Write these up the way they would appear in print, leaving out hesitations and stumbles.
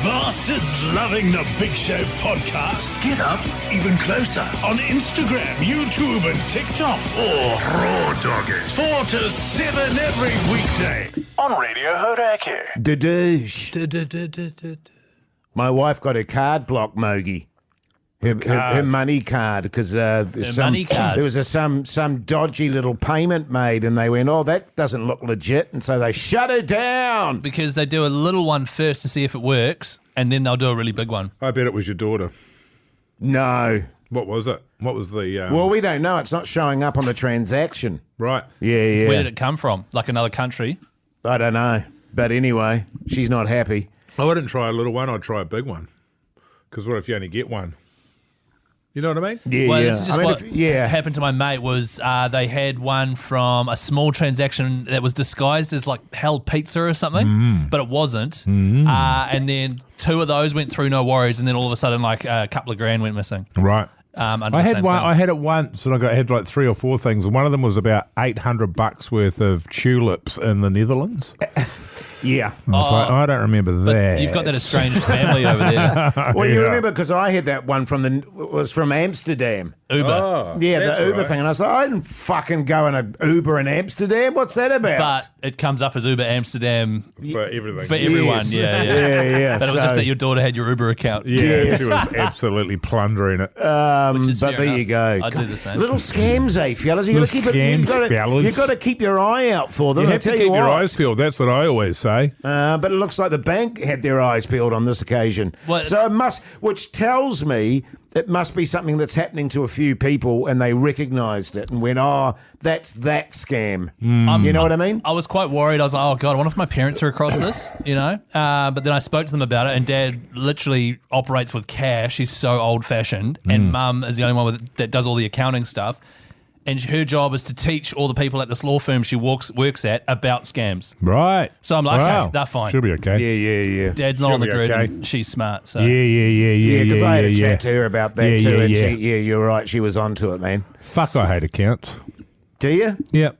bastards loving the Big Show podcast? Get up even closer on Instagram, YouTube and TikTok. Or raw dog it 4 to 7 every weekday on Radio Hauraki. Dadoosh. My wife got her card blocked, Mogi. Her money card, because there was some dodgy little payment made, and they went, oh, that doesn't look legit, and so they shut her down. Because they do a little one first to see if it works, and then they'll do a really big one. I bet it was your daughter. No. What was it? What was the... Well, we don't know. It's not showing up on the transaction. Right. Yeah. Where did it come from? Like another country? I don't know. But anyway, she's not happy. I wouldn't try a little one. I'd try a big one. Because what if you only get one? You know what I mean? Yeah, well, this is just what happened to my mate was they had one from a small transaction that was disguised as like held pizza or something, but it wasn't. And then 2 of those went through, no worries, and then all of a sudden like a couple of grand went missing. Right. I had it once, and I had like 3 or 4 things, and one of them was about $800 worth of tulips in the Netherlands. Yeah. I was like, I don't remember that. You've got that estranged family over there. Well, you remember, because I had that one was from Amsterdam. Uber. Oh, Yeah, the Uber thing. And I was like, I didn't fucking go in an Uber in Amsterdam. What's that about? But it comes up as Uber Amsterdam For everything. for everyone. Yes. Yeah. But it was just So- that your daughter had your Uber account. Yeah, she was absolutely plundering it. Which is but fair there you go. enough. I'd do the same. Little scams, fellas. You got to keep fellas. You got to keep your eye out for them. You I have to tell keep you your what. eyes peeled. That's what I always say. But it looks like the bank had their eyes peeled on this occasion. Well, So which tells me it must be something that's happening to a few people, and they recognised it and went, "Oh, that's that scam." You know what I mean? I was quite worried. I was like, oh, God, I wonder if my parents are across this, you know? But then I spoke to them about it, and Dad literally operates with cash. He's so old-fashioned, and Mum is the only one that does all the accounting stuff. And her job is to teach all the people at this law firm she works at about scams. Right. So I'm like, okay, they're fine. She'll be okay. Yeah. Dad's not She'll on the be grid, okay. and she's smart. So Yeah, because I had a chat to her about that Yeah, too, yeah, and yeah. you're right, she was onto it, man. Fuck, I hate accounts. Do you? Yep.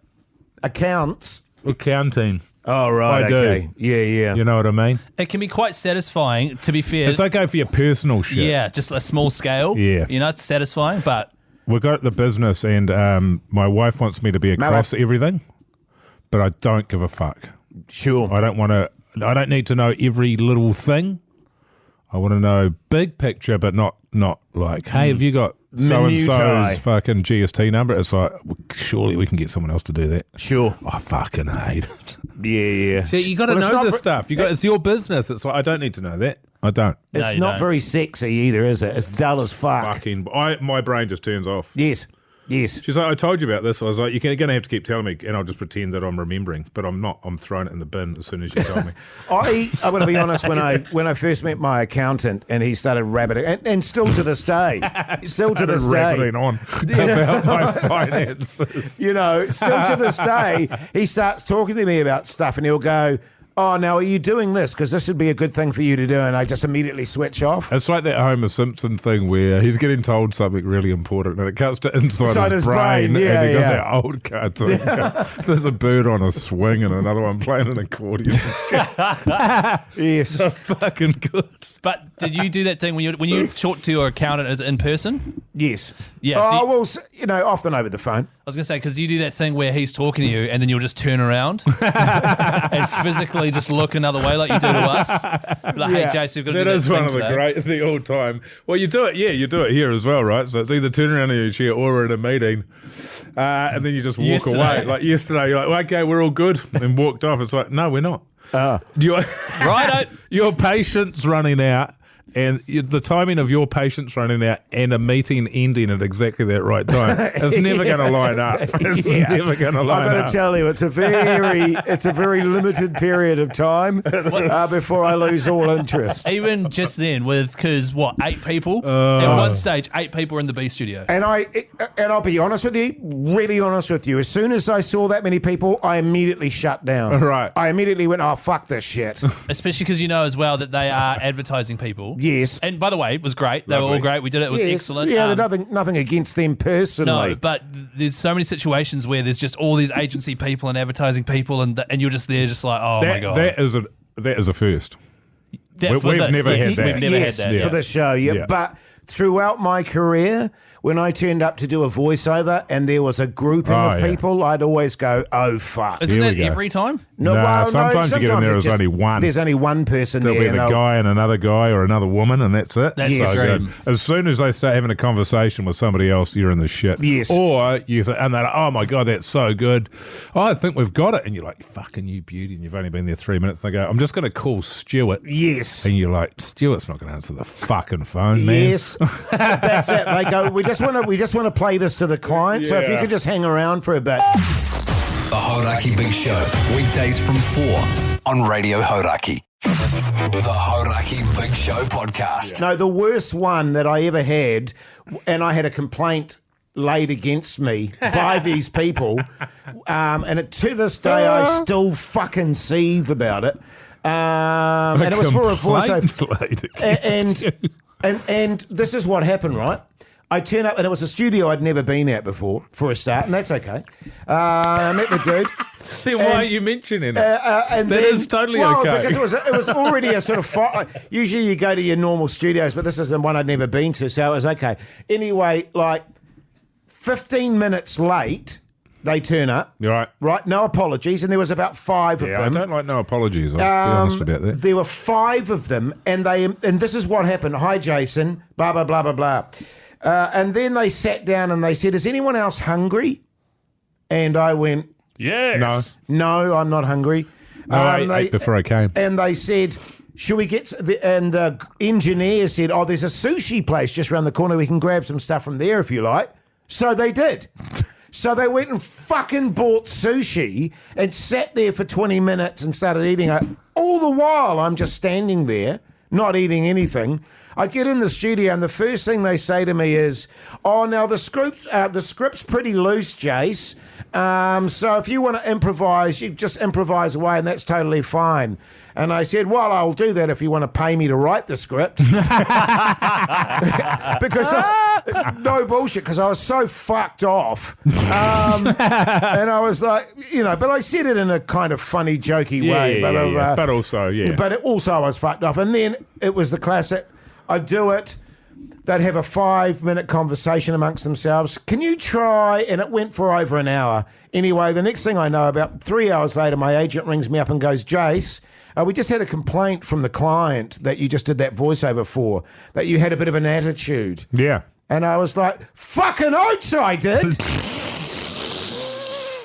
Accounts? Accounting. Oh, right, I do. okay. Yeah. You know what I mean? it can be quite satisfying, to be fair. It's okay for your personal shit. Yeah, just a small scale. Yeah. You know, it's satisfying, but... We've got the business, and my wife wants me to be across everything, but I don't give a fuck. Sure. I don't need to know every little thing. I want to know big picture, but not like, hey, have you got Minutiae. so-and-so's fucking GST number? It's like, well, surely we can get someone else to do that. Sure. I fucking hate it. Yeah. See, you got to Well, it's know not this ver- stuff. It's your business. It's like, I don't need to know that. I don't. No, It's you not don't. very sexy either, is it? It's dull as fuck. My brain just turns off. Yes. She's like, I told you about this. I was like, you're going to have to keep telling me, and I'll just pretend that I'm remembering, but I'm not. I'm throwing it in the bin as soon as you tell me. I'm going to be honest. When I first met my accountant, and he started rabbiting, and still to this day, Rabbiting on about my finances. you know, still to this day, he starts talking to me about stuff, and he'll go, "Oh, now are you doing this? Because this would be a good thing for you to do," and I just immediately switch off. It's like that Homer Simpson thing where he's getting told something really important and it cuts to inside his brain, yeah, and you got yeah. that old cartoon. There's a bird on a swing and another one playing an accordion and shit. Yes. So fucking good. But did you do that thing when you talk to your accountant as in person? Yes. Yeah, Oh, do you- well, often over the phone. I was going to say, because you do that thing where he's talking to you and then you'll just turn around and physically just look another way like you do to us. Like, hey, Yeah. Jace, we've got to That do that is thing one of today. the old time. Well, you do it here as well, right? So it's either turn around in your chair or we're in a meeting, and then you just walk Yesterday. away. Like yesterday, you're like, okay, we're all good, and walked off. It's like, no, we're not. Your patience running out. And the timing of your patience running out and a meeting ending at exactly that right time, it's never going to line up. It's never going to line I've got up. to tell you, it's a very limited period of time before I lose all interest. Even just then, because 8 people? At one stage, 8 people were in the B studio. And I'll be honest with you, really honest with you. As soon as I saw that many people, I immediately shut down. Right. I immediately went, oh, fuck this shit. Especially because you know as well that they are advertising people. Yes. And by the way, it was great. They were all Lovely. great. We did it. It was Yes. excellent. Yeah, there's nothing against them personally. No, but there's so many situations where there's just all these agency people and advertising people, and you're just there, just like, oh my god. That is a first. That- for We've this, never yes, had that. We've never Yes, had that. for the show, Yeah. But throughout my career, when I turned up to do a voiceover and there was a grouping of yeah. people, I'd always go, "Oh fuck!" Isn't Here that we go. every time? Nah, sometimes you get in there, it there's only one. There's only one person There'll there. be the and they'll- guy and another guy or another woman, and that's it. That's the so dream. good. As soon as they start having a conversation with somebody else, you're in the shit. Yes. Or you say, and they're like, "Oh my god, that's so good. Oh, I think we've got it." And you're like, "Fucking you beauty," and you've only been there 3 minutes. They go, "I'm just going to call Stuart." Yes. And you're like, "Stuart's not going to answer the fucking phone, man." Yes, that's it. They go. We just want to play this to the client. So if you Yeah. could just hang around for a bit. The Hauraki Big Show, weekdays from 4 on Radio Hauraki. The Hauraki Big Show podcast. No, the worst one that I ever had, and I had a complaint laid against me by these people, to this day I still fucking seethe about it. And it was for a voiceover. And this is what happened, right? I turn up, and it was a studio I'd never been at before, for a start, and that's okay. I met the dude. Then why are you mentioning it? And That is totally okay. Because it was already a sort of usually you go to your normal studios, but this is the one I'd never been to, so it was okay. Anyway, like 15 minutes late, they turn up. You're right. Right, no apologies, and there was about 5 of Yeah, I them. don't like no apologies. I'll be honest about that. There were 5 of them, and this is what happened. Hi, Jason. Blah blah blah blah blah. And then they sat down and they said, "Is anyone else hungry?" And I went, Yes. "No, I'm not hungry." I ate before I came. And they said, "Should we get?" And the engineer said, "Oh, there's a sushi place just around the corner. We can grab some stuff from there if you like." So they did. So they went and fucking bought sushi and sat there for 20 minutes and started eating it. All the while, I'm just standing there, not eating anything. I get in the studio and the first thing they say to me is, "Oh, now the script's pretty loose, Jace. So if you want to improvise, you just improvise away, and that's totally fine." And I said, "Well, I'll do that if you want to pay me to write the script." Because no bullshit, because I was so fucked off. And I was like, but I said it in a kind of funny, jokey way. Yeah. But also, yeah. But also I was fucked off. And then it was the classic, I'd do it, they'd have a 5-minute conversation amongst themselves. "Can you try?" And it went for over an hour. Anyway, the next thing I know, about 3 hours later, my agent rings me up and goes, "Jace, we just had a complaint from the client that you just did that voiceover for, that you had a bit of an attitude." Yeah. And I was like, "Fucking oats, I did."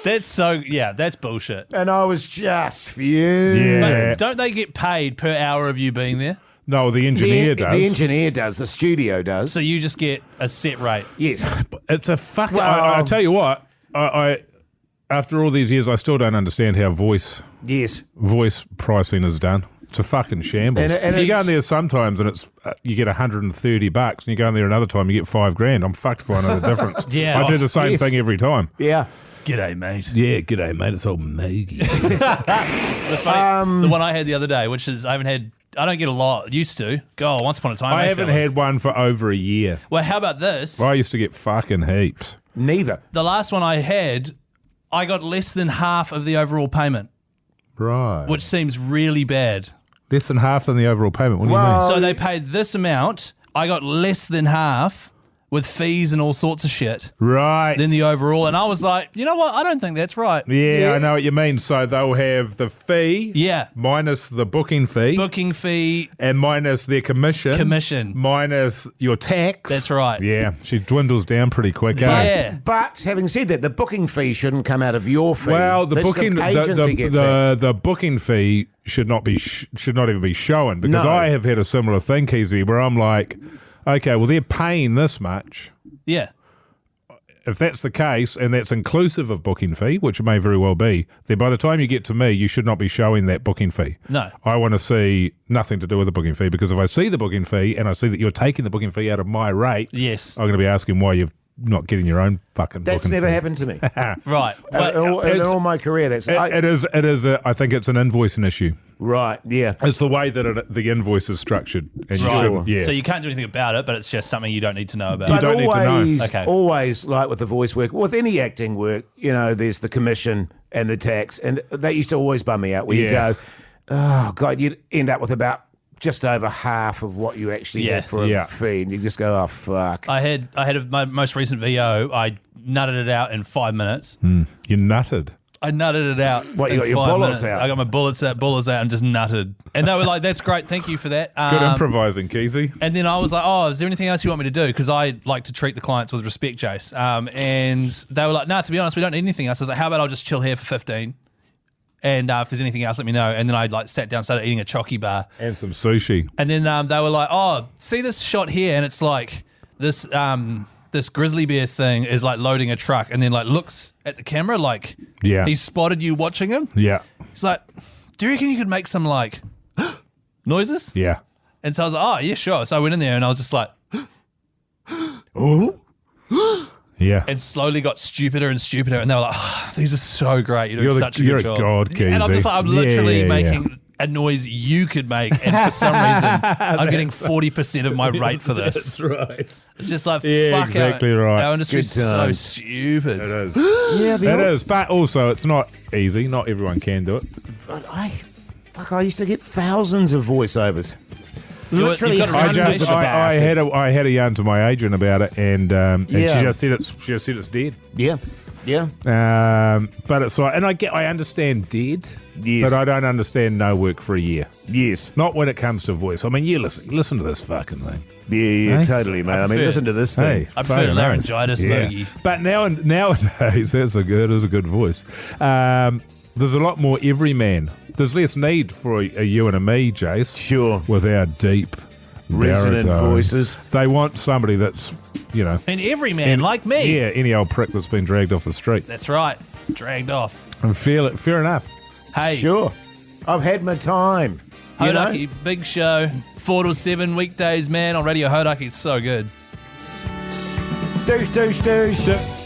That's bullshit. And I was just fuming. Yeah. But don't they get paid per hour of you being there? No, the engineer does. The engineer does. The studio does. So you just get a set rate. Yes. It's a fucking. Well- I tell you what, I after all these years, I still don't understand how voice Yes. pricing is done. It's a fucking shambles. And you go in it's- there sometimes and it's you get $130, and you go in there another time you get $5,000. I'm fucked if I know the difference. Yeah. I do the same Yes. thing every time. Yeah. G'day, mate. Yeah, g'day, mate. It's all Maggie. The one I had the other day, which is I don't get a lot. Used to. God, once upon a time. I eh, haven't fellas? had one for over a year. Well, how about this? I used to get fucking heaps. Neither. The last one I had, I got less than half of the overall payment, Right. which seems really bad. Less than half than the overall payment. What do you Well- mean? So they paid this amount. I got less than half with fees and all sorts of shit Right. than the overall. And I was like, you know what? I don't think that's right. Yeah, I know what you mean. So they'll have the fee Yeah. minus the booking fee Booking fee, and minus their commission. commission. Minus your tax. That's right. Yeah, she dwindles down pretty quick. eh? Yeah. But having said that, the booking fee shouldn't come out of your fee. Well, the That's booking the agency gets the booking fee should not even be shown, because No. I have had a similar thing, Keezy, where I'm like, okay, well they're paying this much. Yeah. If that's the case, and that's inclusive of booking fee, which it may very well be, then by the time you get to me, you should not be showing that booking fee. No. I want to see nothing to do with the booking fee, because if I see the booking fee and I see that you're taking the booking fee out of my rate, Yes. I'm going to be asking why you're not getting your own fucking That's booking never fee. happened to me. Right. But in all my career, that's It is. I think it's an invoicing issue. right. Yeah. It's the way that the invoice is structured, and you Right. shouldn't. Yeah. So you can't do anything about it, but it's just something you don't need to know about. You But don't need to know. always, Okay. always, like with the voice work, with any acting work, there's the commission and the tax, and that used to always bum me out. Where you Yeah. go, oh god, you'd end up with about just over half of what you actually Yeah. get for a fee, and you just go, oh fuck. I had my most recent VO. I nutted it out in 5 minutes. You nutted. I nutted it out. What, you in got your 5 bullets minutes. out? I got my bullets out, and just nutted. And they were like, "That's great, thank you for that." Good improvising, Keezy. And then I was like, "Oh, is there anything else you want me to do?" Because I like to treat the clients with respect, Jace. And they were like, "No, to be honest, we don't need anything else." I was like, "How about I'll just chill here for 15? And if there's anything else, let me know." And then I like sat down, started eating a chocky bar, And some sushi. and then they were like, "Oh, see this shot here?" And it's like this this grizzly bear thing is like loading a truck, and then like looks at the camera like he's spotted you watching him. Yeah. He's like, "Do you reckon you could make some like noises?" Yeah. And so I was like, "Oh yeah, sure." So I went in there and I was just like, Oh, Yeah. and slowly got stupider and stupider. And they were like, "Oh, these are so great. You're doing such a you're good job." a god, Keezy. And I'm just like, I'm Yeah, literally yeah, making a noise you could make, and for some reason, I'm getting 40% of my rate for this. That's right. It's just like, Yeah, fuck, exactly right. Our industry's Good so times. stupid. It is. yeah, It is. But also, it's not easy. Not everyone can do it. But I used to get thousands of voiceovers. You've Literally got a hundreds of reputation. bastards. I had a yarn to my agent about it, and Yeah. she just said it's dead. Yeah. But it's like, and I understand dead, Yes. but I don't understand no work for a year. Yes. Not when it comes to voice. I mean, you listen to this fucking thing. Yeah, Hey? totally, mate. I mean, prefer- listen to this thing. I prefer fucking laryngitis, oath. Mogi. But nowadays, that is a good voice. There's a lot more everyman. There's less need for a you and a me, Jace. Sure. With our deep Resonant baritone. voices. They want somebody that's, And every man like me. Yeah, any old prick that's been dragged off the street. That's right. Dragged off. And fair enough. Hey, Sure. I've had my time. You know? Hauraki, big show. 4 to 7 weekdays, man, on Radio Hauraki. It's so good. Douche.